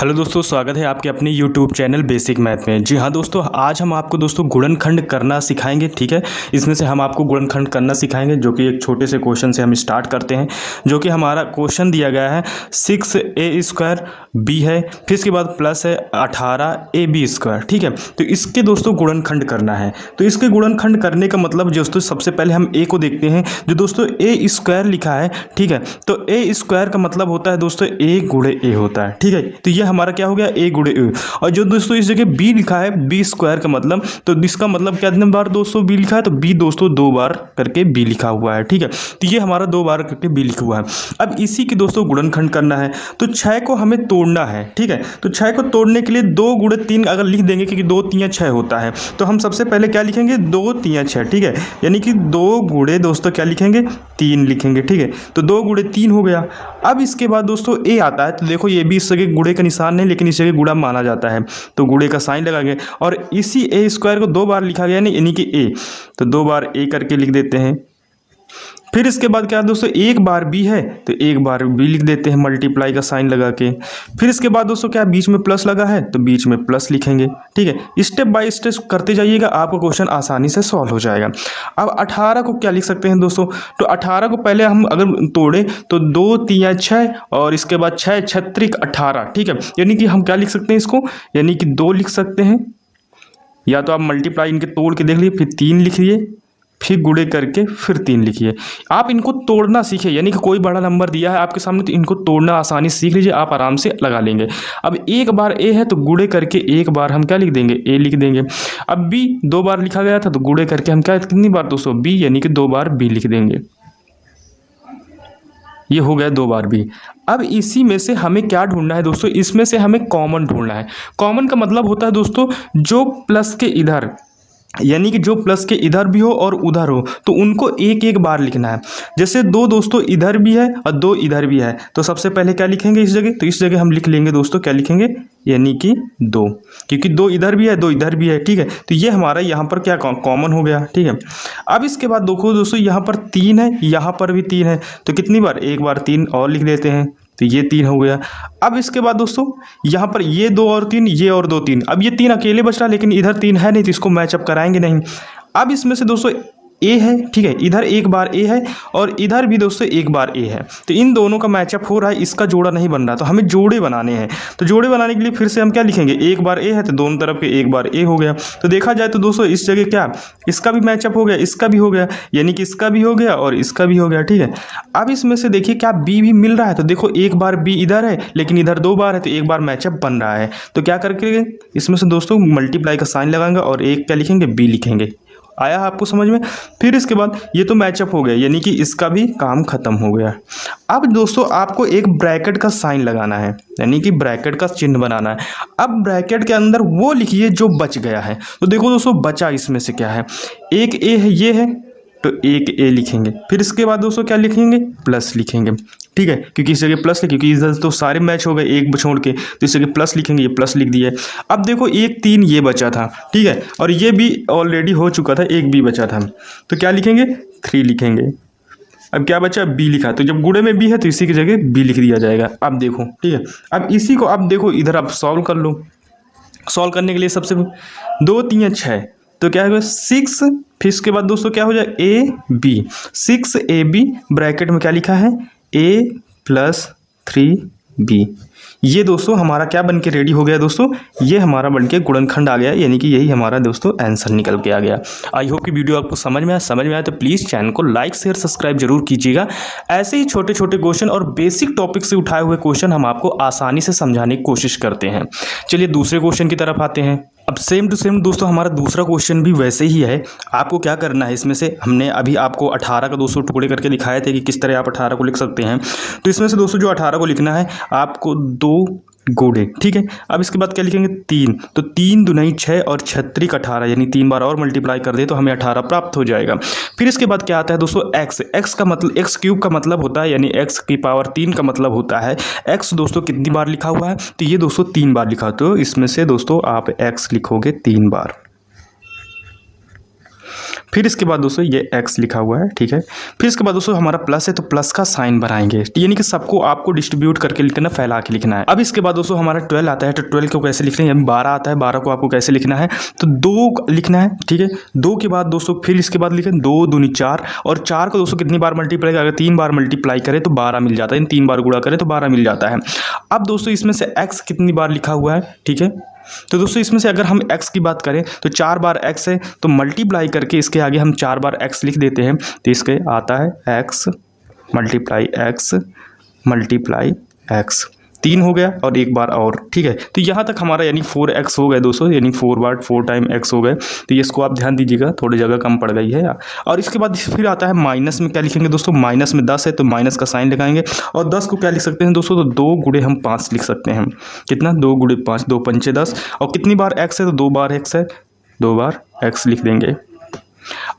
Hello दोस्तों, स्वागत है आपके अपने यूट्यूब चैनल बेसिक मैथ में। जी हाँ दोस्तों, आज हम आपको दोस्तों गुणनखंड करना सिखाएंगे। ठीक है, इसमें से हम आपको गुणनखंड करना सिखाएंगे, जो कि एक छोटे से क्वेश्चन से हम स्टार्ट करते हैं। जो कि हमारा क्वेश्चन दिया गया है 6a² है, फिर इसके बाद प्लस है 18ab²। ठीक है, तो इसके दोस्तों गुणनखंड करना है। तो इसके गुणनखंड करने का मतलब दोस्तों, सबसे पहले हम a को देखते हैं। जो दोस्तों a² लिखा है, ठीक है, तो a² का मतलब होता है दोस्तों a गुणे a होता है। ठीक है, तो ये हमारा क्या हो गया, a गुणे a। और जो दोस्तों इस जगह b लिखा है, b² का मतलब, तो इसका मतलब कितने बार दोस्तों b लिखा है, तो b दोस्तों 2 बार करके b लिखा हुआ है। ठीक है, तो ये हमारा 2 बार करके b लिखा हुआ है। अब इसी की दोस्तों गुणनखंड करना है, तो 6 को हमें तोड़ना है। ठीक है, तो 6 को तोड़ने के लिए 2 गुणे 3 अगर लिख देंगे, क्योंकि 2 3 6 होता है, तो हम सबसे पहले क्या लिखेंगे, 2 3 6। ठीक है, यानी कि 2 गुणे दोस्तों क्या लिखेंगे, 3 लिखेंगे। ठीक है, तो 2 गुणे 3 हो गया। अब इसके बाद दोस्तों a आता है, तो देखो ये भी इस जगह गुणे का निशान नहीं, लेकिन इस जगह गुणा माना जाता है, तो गुणे का साइन लगाएंगे। और इसी a² को 2 बार लिखा गया नहीं, यानी कि a, तो 2 बार a करके लिख देते हैं। फिर इसके बाद क्या है दोस्तों, 1 बार b है, तो 1 बार b लिख देते हैं, मल्टीप्लाई का साइन लगा के। फिर इसके बाद दोस्तों क्या बीच में प्लस लगा है, तो बीच में प्लस लिखेंगे। ठीक है, स्टेप बाय स्टेप करते जाइएगा, आपका क्वेश्चन आसानी से सॉल्व हो जाएगा। अब 18 को क्या लिख सकते हैं दोस्तों, तो 18 को पहले हम अगर तोड़े तो 2 3 6 और इसके बाद 6 6 18। ठीक है, यानी कि हम क्या लिख सकते हैं इसको, यानी कि 2 लिख सकते हैं, या तो आप मल्टीप्लाई इनके तोड़ के देख लीजिए, फिर 3 लिखिए, फिर गुणे करके फिर 3 लिखिए। आप इनको तोड़ना सीखिए, यानी कि कोई बड़ा नंबर दिया है आपके सामने, तो इनको तोड़ना आसानी सीख लीजिए, आप आराम से लगा लेंगे। अब 1 बार a है, तो गुणे करके 1 बार हम क्या लिख देंगे, a लिख देंगे। अब b 2 बार लिखा गया था, तो गुणे करके हम क्या, कितनी बार दोस्तों, b, यानी कि 2 बार b लिख देंगे। ये हो गया 2 बार b। अब इसी में से हमें क्या ढूंढना है दोस्तों, इसमें से हमें कॉमन ढूंढना है। कॉमन का मतलब होता है दोस्तों, जो प्लस के इधर, यानी कि जो प्लस के इधर भी हो और उधर हो, तो उनको एक एक बार लिखना है। जैसे 2 दोस्तों इधर भी है और 2 इधर भी है, तो सबसे पहले क्या लिखेंगे इस जगह, तो इस जगह हम लिख लेंगे दोस्तों, क्या लिखेंगे, यानी कि 2, क्योंकि 2 इधर भी है 2 इधर भी है। ठीक है, तो ये हमारा यहाँ पर क्या कॉमन हो गया। ठीक है, अब इसके बाद देखो दोस्तों, यहाँ पर 3 है, यहाँ पर भी 3 है, तो कितनी बार, 1 बार 3 और लिख देते हैं, तो ये 3 हो गया। अब इसके बाद दोस्तों यहाँ पर ये 2 और 3, ये और 2 3, अब ये 3 अकेले बच रहा, लेकिन इधर 3 है नहीं, तो इसको मैचअप कराएंगे नहीं। अब इसमें से दोस्तों a है, ठीक है, इधर 1 बार a है और इधर भी दोस्तों 1 बार a है, तो इन दोनों का मैचअप हो रहा है, इसका जोड़ा नहीं बन रहा, तो हमें जोड़े बनाने हैं। तो जोड़े बनाने के लिए फिर से हम क्या लिखेंगे, 1 बार a है, तो दोनों तरफ के 1 बार a हो गया। तो देखा जाए तो दोस्तों इस जगह क्या, इसका भी मैचअप हो गया, इसका भी हो गया, यानी कि इसका भी हो गया और इसका भी हो गया। ठीक है, अब इसमें से देखिए क्या b भी मिल रहा है, तो देखो 1 बार b इधर है, लेकिन इधर 2 बार है, तो 1 बार मैचअप बन रहा है। तो क्या करके इसमें से दोस्तों मल्टीप्लाई का साइन लगाएंगे और एक क्या लिखेंगे, b लिखेंगे। आया आपको समझ में। फिर इसके बाद ये तो मैचअप हो गया, यानी कि इसका भी काम खत्म हो गया। अब दोस्तों आपको एक ब्रैकेट का साइन लगाना है, यानी कि ब्रैकेट का चिन्ह बनाना है। अब ब्रैकेट के अंदर वो लिखिए जो बच गया है। तो देखो दोस्तों बचा इसमें से क्या है, एक a है, ये है, तो एक a लिखेंगे। फिर इसके बाद दोस्तों क्या लिखेंगे, प्लस लिखेंगे। ठीक है, क्योंकि इस जगह प्लस है, क्योंकि इधर तो सारे मैच हो गए एक छोड़ के, तो इस जगह प्लस लिखेंगे, ये प्लस लिख दिया। अब देखो 1 3 ये बचा था, ठीक है, और ये भी ऑलरेडी हो चुका था, 1 b बचा था, तो क्या लिखेंगे, 3 लिखेंगे। अब क्या बचा, b लिखा, तो जब गुणे में b है तो इसी की जगह b लिख दिया जाएगा। अब देखो, ठीक है, अब इसी को अब देखो इधर आप सॉल्व कर लो। सॉल्व करने के लिए सबसे 2 3 6, तो क्या होगा 6, फिर इसके बाद दोस्तों क्या हो जाए, a b, 6ab, ब्रैकेट में क्या लिखा है, a + 3b। ये दोस्तों हमारा क्या बन के रेडी हो गया दोस्तों, ये हमारा बन के गुणनखंड आ गया, यानी कि यही हमारा दोस्तों आंसर निकल के आ गया। आई होप कि वीडियो आपको समझ में आया तो प्लीज़ चैनल को लाइक शेयर सब्सक्राइब जरूर कीजिएगा। ऐसे ही छोटे छोटे क्वेश्चन और बेसिक टॉपिक से उठाए हुए क्वेश्चन हम आपको आसानी से समझाने की कोशिश करते हैं। चलिए दूसरे क्वेश्चन की तरफ आते हैं। अब सेम टू सेम दोस्तों हमारा दूसरा क्वेश्चन भी वैसे ही है। आपको क्या करना है, इसमें से हमने अभी आपको 18 का दोस्तों टुकड़े करके दिखाए थे कि किस तरह आप 18 को लिख सकते हैं। तो इसमें से दोस्तों जो 18 को लिखना है आपको 2 गुणे, ठीक है। अब इसके बाद क्या लिखेंगे, 3, तो 3 दूनी 6 और 6 18, यानी 3 बार और मल्टीप्लाई कर दे तो हमें 18 प्राप्त हो जाएगा। फिर इसके बाद क्या आता है दोस्तों, x का मतलब x³ का मतलब होता है, यानी x की पावर 3 का मतलब होता है x दोस्तों कितनी बार लिखा हुआ है, तो ये दोस्तों 3 बार लिखा, तो इसमें से दोस्तों आप x लिखोगे 3 बार। फिर इसके बाद दोस्तों ये x लिखा हुआ है, ठीक है। फिर इसके बाद दोस्तों हमारा प्लस है तो प्लस का साइन बनाएंगे, यानी कि सबको आपको डिस्ट्रीब्यूट करके लिखना, फैला के लिखना है। अब इसके बाद दोस्तों हमारा 12 आता है तो 12 को कैसे लिखना है, यानी 12 आता है, 12 को आपको कैसे लिखना है तो 2 लिखना है, ठीक है। 2 के बाद दोस्तों फिर इसके बाद लिखें 2 दूनी 4, और 4 को दोस्तों कितनी बार मल्टीप्लाई, अगर 3 बार मल्टीप्लाई करें तो 12 मिल जाता है, 3 बार गुणा करें तो 12 मिल जाता है। अब दोस्तों इसमें से x कितनी बार लिखा हुआ है, ठीक है। तो दोस्तों इसमें से अगर हम x की बात करें तो 4 बार x है, तो मल्टीप्लाई करके इसके आगे हम 4 बार x लिख देते हैं, तो इसके आता है x मल्टीप्लाई x 3 हो गया और एक बार और, ठीक है। तो यहाँ तक हमारा यानी 4x हो गए दोस्तों, यानी 4 टाइम x हो गए। तो इसको आप ध्यान दीजिएगा, थोड़ी जगह कम पड़ गई है। और इसके बाद फिर आता है माइनस में, क्या लिखेंगे दोस्तों, माइनस में 10 है तो माइनस का साइन लगाएंगे, और 10 को क्या लिख सकते हैं दोस्तों, तो 2 गुणे हम 5 लिख सकते हैं। कितना, 2 गुणे 5, 2 पंचे 10, और कितनी बार x है तो 2 बार x है, 2 बार x लिख देंगे।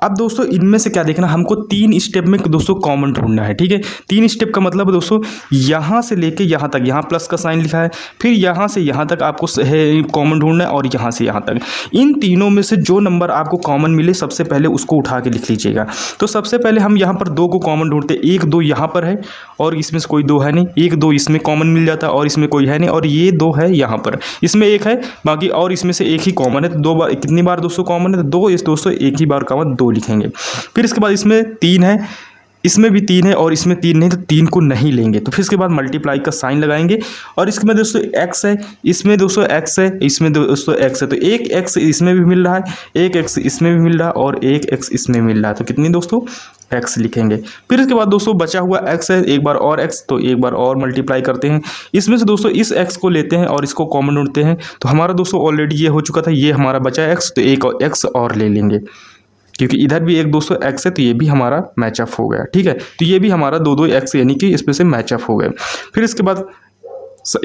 अब दोस्तों इनमें से क्या देखना, हमको 3 स्टेप में दोस्तों कॉमन ढूंढना है, ठीक है। 3 स्टेप का मतलब दोस्तों यहाँ से लेके यहाँ तक, यहाँ प्लस का साइन लिखा है, फिर यहाँ से यहाँ तक आपको कॉमन ढूंढना है, और यहाँ से यहाँ तक। इन तीनों में से जो नंबर आपको कॉमन मिले सबसे पहले उसको उठा के लिख लीजिएगा। तो सबसे पहले हम यहाँ पर 2 को कॉमन ढूंढते हैं, 1 2 यहाँ पर है और इसमें से कोई 2 है नहीं, 1 2 इसमें कॉमन मिल जाता है और इसमें कोई है नहीं, और ये 2 है यहाँ पर, इसमें 1 है बाकी, और इसमें से 1 ही कॉमन है। तो 2 बार, कितनी बार दोस्तों कॉमन है, तो 2, इस दोस्तों 1 ही बार कॉमन 2 लिखेंगे। फिर इसके बाद इसमें 3 है, इसमें भी 3 है और इसमें 3 नहीं, तो 3 को नहीं लेंगे। तो फिर इसके बाद मल्टीप्लाई का साइन लगाएंगे, और इसके बाद दोस्तों x है, इसमें दोस्तों x है, इसमें दोस्तों x है, तो एक x इसमें भी मिल रहा है, एक x इसमें भी मिल रहा है, और एक x इसमें मिल रहा है, तो कितनी दोस्तों x लिखेंगे। फिर इसके बाद दोस्तों बचा हुआ x है, एक बार और x, तो एक बार और मल्टीप्लाई करते हैं। इसमें से दोस्तों इस x को लेते हैं और इसको कॉमन ढूंढते हैं, तो हमारा दोस्तों ऑलरेडी ये हो चुका था, ये हमारा बचा x, तो एक और x और ले लेंगे, क्योंकि इधर भी एक दोस्तों x है, तो ये भी हमारा मैचअप हो गया, ठीक है। तो ये भी हमारा 2 x यानी कि इसमें से मैचअप हो गए। फिर इसके बाद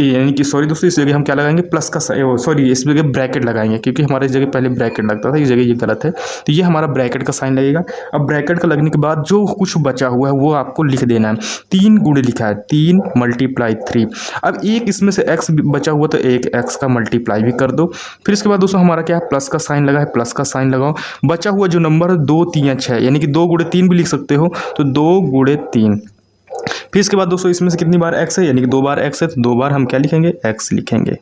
यानी कि सॉरी दोस्तों, इस जगह हम क्या लगाएंगे, प्लस का सॉरी इस जगह ब्रैकेट लगाएंगे, क्योंकि हमारे इस जगह पहले ब्रैकेट लगता था, इस जगह ये गलत है, तो ये हमारा ब्रैकेट का साइन लगेगा। अब ब्रैकेट का लगने के बाद जो कुछ बचा हुआ है वो आपको लिख देना है। 3 गुणे लिखा है, 3 मल्टीप्लाई 3। अब एक इसमें से x बचा हुआ, तो एक x का मल्टीप्लाई भी कर दो। फिर इसके बाद दोस्तों हमारा क्या है, प्लस का साइन लगा है, प्लस का साइन लगाओ। बचा हुआ जो नंबर है 2 3 6, यानी कि 2 गुणे 3 भी लिख सकते हो, तो 2 गुणे 3। फिर इसके बाद दोस्तों इसमें से कितनी बार x है, यानी कि 2 बार x है, तो 2 बार हम क्या लिखेंगे, x लिखेंगे।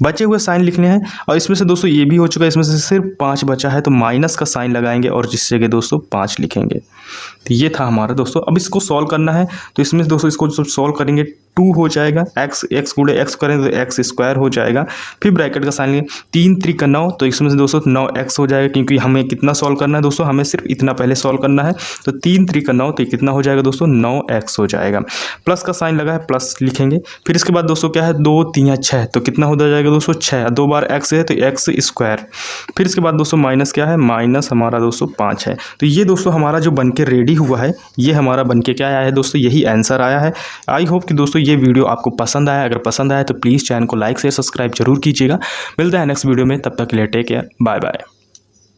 बचे हुए साइन लिखने हैं, और इसमें से दोस्तों ये भी हो चुका है, इसमें से सिर्फ 5 बचा है, तो माइनस का साइन लगाएंगे और जिस जगह दोस्तों 5 लिखेंगे। तो ये था हमारा दोस्तों। अब इसको सॉल्व करना है, तो इसमें दोस्तों इसको सॉल्व करेंगे, 2 हो जाएगा, x गुणे x करें तो x स्क्वायर हो जाएगा। फिर ब्रैकेट का साइन लेंगे, 3 3 का 9, तो इसमें से दोस्तों 9x हो जाएगा, क्योंकि हमें कितना सॉल्व करना है दोस्तों, हमें सिर्फ इतना पहले सॉल्व करना है। तो 3 3 का 9, तो कितना हो जाएगा दोस्तों, 9x हो जाएगा। प्लस का साइन लगा है, प्लस लिखेंगे। फिर इसके बाद दोस्तों क्या है, 2 3 6, तो कितना हो जाएगा दोस्तों 6, 2 बार x है तो x स्क्वायर। फिर इसके बाद दोस्तों माइनस क्या है, माइनस हमारा दोस्तों 5 है। तो ये दोस्तों हमारा जो बनके रेडी हुआ है, ये हमारा बनके क्या आया है दोस्तों, यही आंसर आया है। आई होप कि दोस्तों ये वीडियो आपको पसंद आया। अगर पसंद आया तो प्लीज़ चैनल को लाइक शेयर सब्सक्राइब जरूर कीजिएगा। मिलता है नेक्स्ट वीडियो में, तब तक के लिए टेक केयर, बाय बाय।